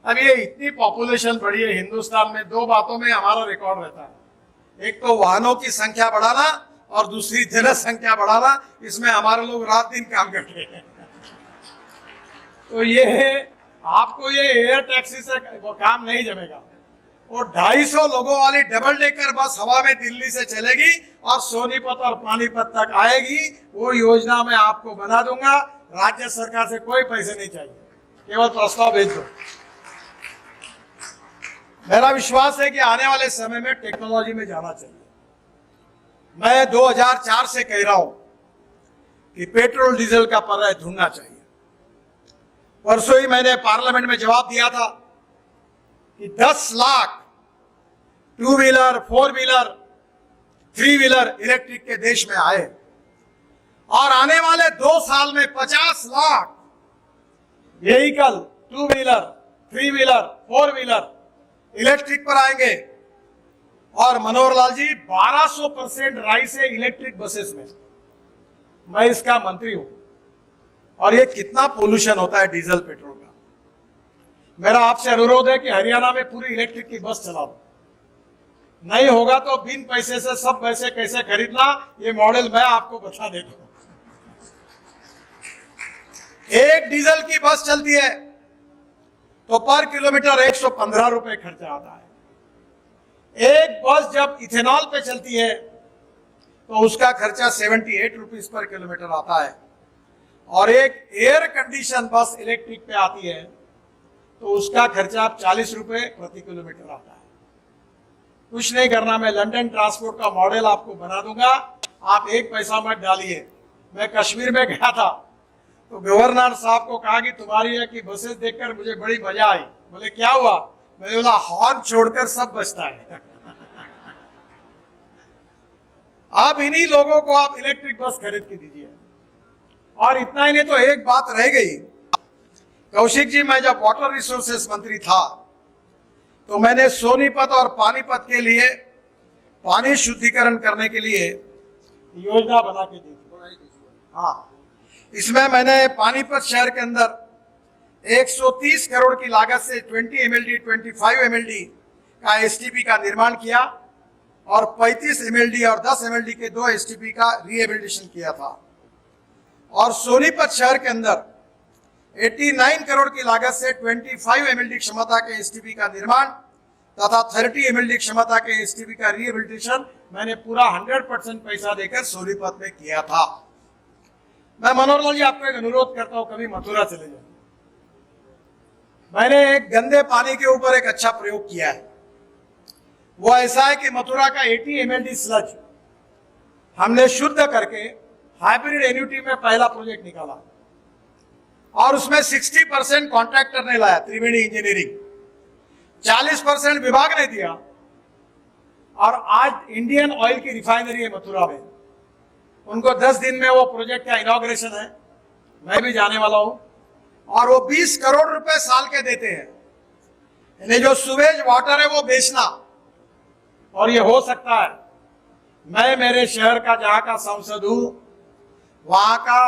अब ये इतनी पॉपुलेशन बढ़ी है हिंदुस्तान में, दो बातों में हमारा रिकॉर्ड रहता है, एक तो वाहनों की संख्या बढ़ाना और दूसरी जनसंख्या बढ़ाना। इसमें हमारे लोग रात दिन काम करते हैं। तो ये आपको ये एयर टैक्सी से वो काम नहीं जमेगा। वो 250 लोगों वाली डबल डेकर बस हवा में दिल्ली से चलेगी और सोनीपत और पानीपत तक आएगी। वो योजना मैं आपको बना दूंगा। राज्य सरकार से कोई पैसे नहीं चाहिए, केवल प्रस्ताव भेज दो। मेरा विश्वास है कि आने वाले समय में टेक्नोलॉजी में जाना चाहिए। मैं 2004 से कह रहा हूं कि पेट्रोल डीजल का पर्याय ढूंढना चाहिए। परसों ही मैंने पार्लियामेंट में जवाब दिया था कि 10 lakh 2 wheeler 4 wheeler 3 wheeler electric के देश में आए और आने वाले 2 साल में 50 lakh vehicle 2 wheeler 3 wheeler 4 wheeler electric पर आएंगे। और मनोहर लाल जी 1200% राइस है इलेक्ट्रिक बसेस में। मैं इसका मंत्री हूं और ये कितना पोल्यूशन होता है डीजल पेट्रोल का। मेरा आपसे अनुरोध है कि हरियाणा में पूरी इलेक्ट्रिक की बस चला दो। नहीं होगा तो बिन पैसे से सब पैसे कैसे खरीदना, ये मॉडल मैं आपको बता देता हूं। एक डीजल की बस चलती है तो पर किलोमीटर 115 रुपए खर्चा आता है। एक बस जब इथेनॉल पे चलती है तो उसका खर्चा 78 रुपीज पर किलोमीटर आता है। और एक एयर कंडीशन बस इलेक्ट्रिक पे आती है तो उसका खर्चा 40 रुपए प्रति किलोमीटर आता है। कुछ नहीं करना, मैं लंदन ट्रांसपोर्ट का मॉडल आपको बना दूंगा। आप एक पैसा मत डालिए। मैं कश्मीर में गया था तो गवर्नर साहब को कहा कि तुम्हारी यहाँ की बसेस देखकर मुझे बड़ी मजा आई। बोले क्या हुआ? मैंने बोला हॉर्न छोड़कर सब बचता है। आप इन्हीं लोगों को आप इलेक्ट्रिक बस खरीद के दीजिए। और इतना ही नहीं तो एक बात रह गई। कौशिक जी, मैं जब वाटर रिसोर्सेस मंत्री था तो मैंने सोनीपत और पानीपत के लिए पानी शुद्धिकरण करने के लिए योजना बना के दी थी। हाँ, इसमें मैंने पानीपत शहर के अंदर 130 करोड़ की लागत से 20 MLD 25 MLD का STP का निर्माण किया और 35 MLD और 10 MLD के 2 STP का रिहेबिलिटेशन किया था। और सोनीपत शहर के अंदर 89 करोड़ की लागत से 25 MLD क्षमता के STP का निर्माण तथा 30 MLD क्षमता के STP का रिहेबिलिटेशन मैंने पूरा 100% पैसा देकर सोनीपत में किया था। मैं मनोहर लाल जी आपको एक अनुरोध करता हूं, कभी मथुरा चले जाए। मैंने एक गंदे पानी के ऊपर एक अच्छा प्रयोग किया है। वो ऐसा है कि मथुरा का 80 MLD स्लज हमने शुद्ध करके हाइब्रिड एन्युटी में पहला प्रोजेक्ट निकाला और उसमें 60% कॉन्ट्रैक्टर ने लाया, त्रिवेणी इंजीनियरिंग, 40% विभाग ने दिया। और आज इंडियन ऑयल की रिफाइनरी है मथुरा में, उनको 10 दिन में वो प्रोजेक्ट का इनॉग्रेशन है, मैं भी जाने वाला हूं। और वो 20 करोड़ रुपए साल के देते हैं। यानी जो सुवेज वाटर है वो बेचना। और ये हो सकता है, मैं मेरे शहर का जहां का सांसद हूं वहां का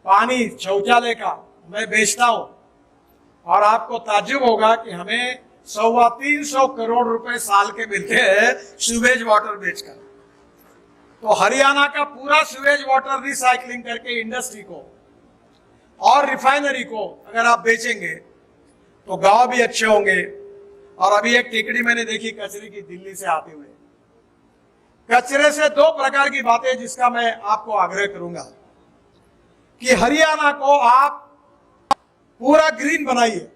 पानी शौचालय का मैं बेचता हूं। और आपको ताज्जुब होगा कि हमें 325 करोड़ रुपए साल के मिलते हैं सुवेज वाटर बेचकर। तो हरियाणा का पूरा सुवेज वाटर रिसाइकलिंग करके इंडस्ट्री को और रिफाइनरी को अगर आप बेचेंगे तो गांव भी अच्छे होंगे। और अभी एक टिकड़ी मैंने देखी कचरे की दिल्ली से आते हुए। कचरे से 2 प्रकार की बातें जिसका मैं आपको आग्रह करूंगा कि हरियाणा को आप पूरा ग्रीन बनाइए।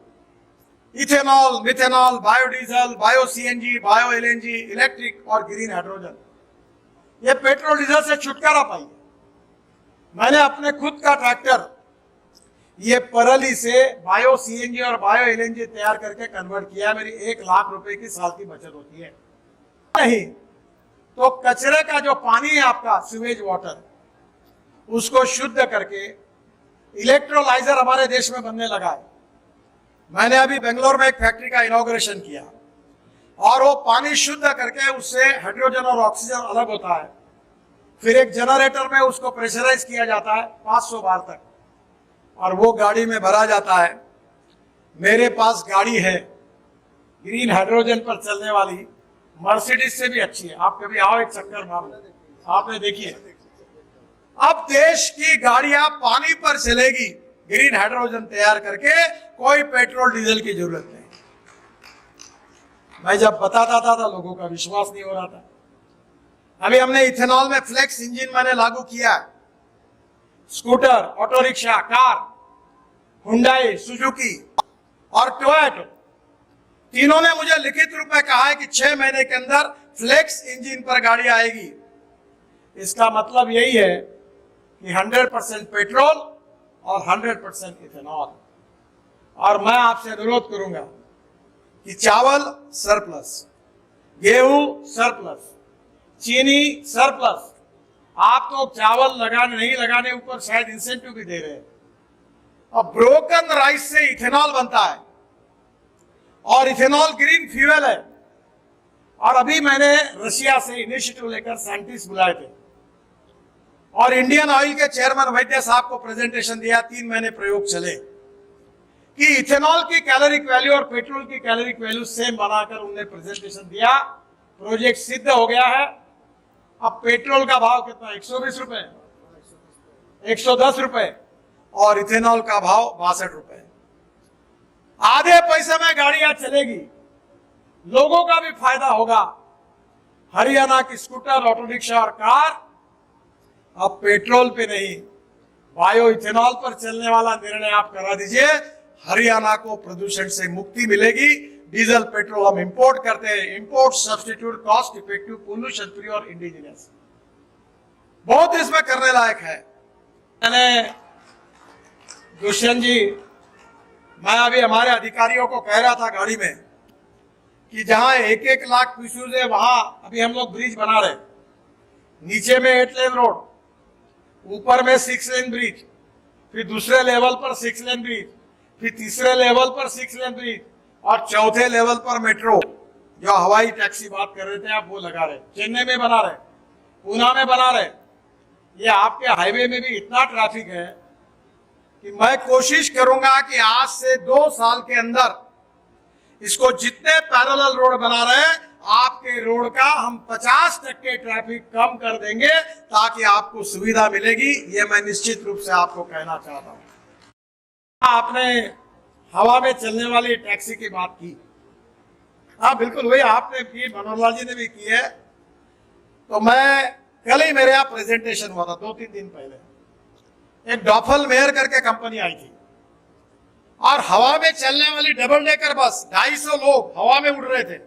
Ethanol, methanol, biodiesel, bio CNG, bio LNG, electric और ग्रीन हाइड्रोजन, ये पेट्रोल डीजल से छुटकारा पाइए। मैंने अपने खुद का ट्रैक्टर ये परली से बायो CNG और बायो LNG तैयार करके कन्वर्ट किया। मेरी 1 लाख रुपए की साल की बचत होती है। नहीं तो कचरे का जो पानी है आपका सीवेज वाटर, उसको शुद्ध करके इलेक्ट्रोलाइजर हमारे देश में बनने लगा है। मैंने अभी बेंगलोर में एक फैक्ट्री का इनॉग्रेशन किया और वो पानी शुद्ध करके उससे हाइड्रोजन और ऑक्सीजन अलग होता है। फिर एक जनरेटर में उसको प्रेशराइज किया जाता है 500 बार तक और वो गाड़ी में भरा जाता है। मेरे पास गाड़ी है ग्रीन हाइड्रोजन पर चलने वाली, मर्सिडीज से भी अच्छी है। आप कभी आओ, एक चक्कर मारो, आपने देखी है। अब देश की गाड़ियां पानी पर चलेगी ग्रीन हाइड्रोजन तैयार करके, कोई पेट्रोल डीजल की जरूरत नहीं। मैं जब बताता था लोगों का विश्वास नहीं हो रहा था। अभी हमने इथेनॉल में फ्लेक्स इंजन मैंने लागू किया है। Scooter, auto rickshaw, car, Hyundai, Suzuki और टोयोटा, तीनों ने मुझे लिखित रूप में कहा है कि 6 महीने के अंदर फ्लेक्स इंजन पर गाड़ी आएगी। इसका मतलब यही है कि 100% पेट्रोल और 100% इथेनॉल। और मैं आपसे अनुरोध करूंगा कि चावल सरप्लस, गेहूं सरप्लस, चीनी सरप्लस। आप तो चावल लगाने नहीं लगाने ऊपर शायद इंसेंटिव भी दे रहे हैं। अब ब्रोकन राइस से इथेनॉल बनता है और इथेनॉल ग्रीन फ्यूल है। और अभी मैंने रशिया से इनिशिएटिव लेकर साइंटिस्ट बुलाए थे और इंडियन ऑयल के चेयरमैन वैद्य साहब को प्रेजेंटेशन दिया। 3 महीने प्रयोग चले कि इथेनॉल की कैलोरिक वैल्यू और पेट्रोल की कैलोरिक वैल्यू सेम बनाकर उन्होंने प्रेजेंटेशन दिया। प्रोजेक्ट सिद्ध हो गया है। अब पेट्रोल का भाव कितना, 120 रुपए, 110 रुपए, और इथेनॉल का भाव 62 रुपए। आधे पैसे में गाड़ियां चलेगी, लोगों का भी फायदा होगा। हरियाणा की स्कूटर, ऑटो रिक्शा और कार अब पेट्रोल पे नहीं, बायो इथेनॉल पर चलने वाला निर्णय आप करा दीजिए। हरियाणा को प्रदूषण से मुक्ति मिलेगी। डीजल पेट्रोल हम इंपोर्ट करते हैं, import substitute, cost effective, pollution free और इंडिजिनियस। बहुत इसमें करने लायक है। मैंने दुष्यंत जी, मैं अभी हमारे अधिकारियों को कह रहा था गाड़ी में कि जहां 1-1 लाख क्यूसेक है वहां अभी हम लोग ब्रिज बना रहे। नीचे में 8 लेन रोड, ऊपर में 6 लेन ब्रिज, फिर दूसरे लेवल पर 6 लेन ब्रिज, फिर तीसरे लेवल पर 6 लेन ब्रिज और चौथे लेवल पर मेट्रो। जो हवाई टैक्सी बात कर रहे थे आप, वो लगा रहे। चेन्नई में बना रहे, पूना में बना रहे। ये आपके हाईवे में भी इतना ट्रैफिक है कि मैं कोशिश करूंगा कि आज से 2 साल के अंदर इसको जितने पैरेलल रोड बना रहे हैं, आपके रोड का हम 50% ट्रैफिक कम कर देंगे ताकि आपको सुविधा मिलेगी। ये मैं निश्चित रूप से आपको कहना चाहता हूं। आपने हवा में चलने वाली टैक्सी की बात की, हाँ बिल्कुल वही आपने की, मनोहर लाल जी ने भी की है। तो मैं कल ही मेरे यहाँ प्रेजेंटेशन हुआ था 2-3 दिन पहले। एक डॉफल मेयर करके कंपनी आई थी और हवा में चलने वाली डबल डेकर बस, 250 लोग हवा में उड़ रहे थे।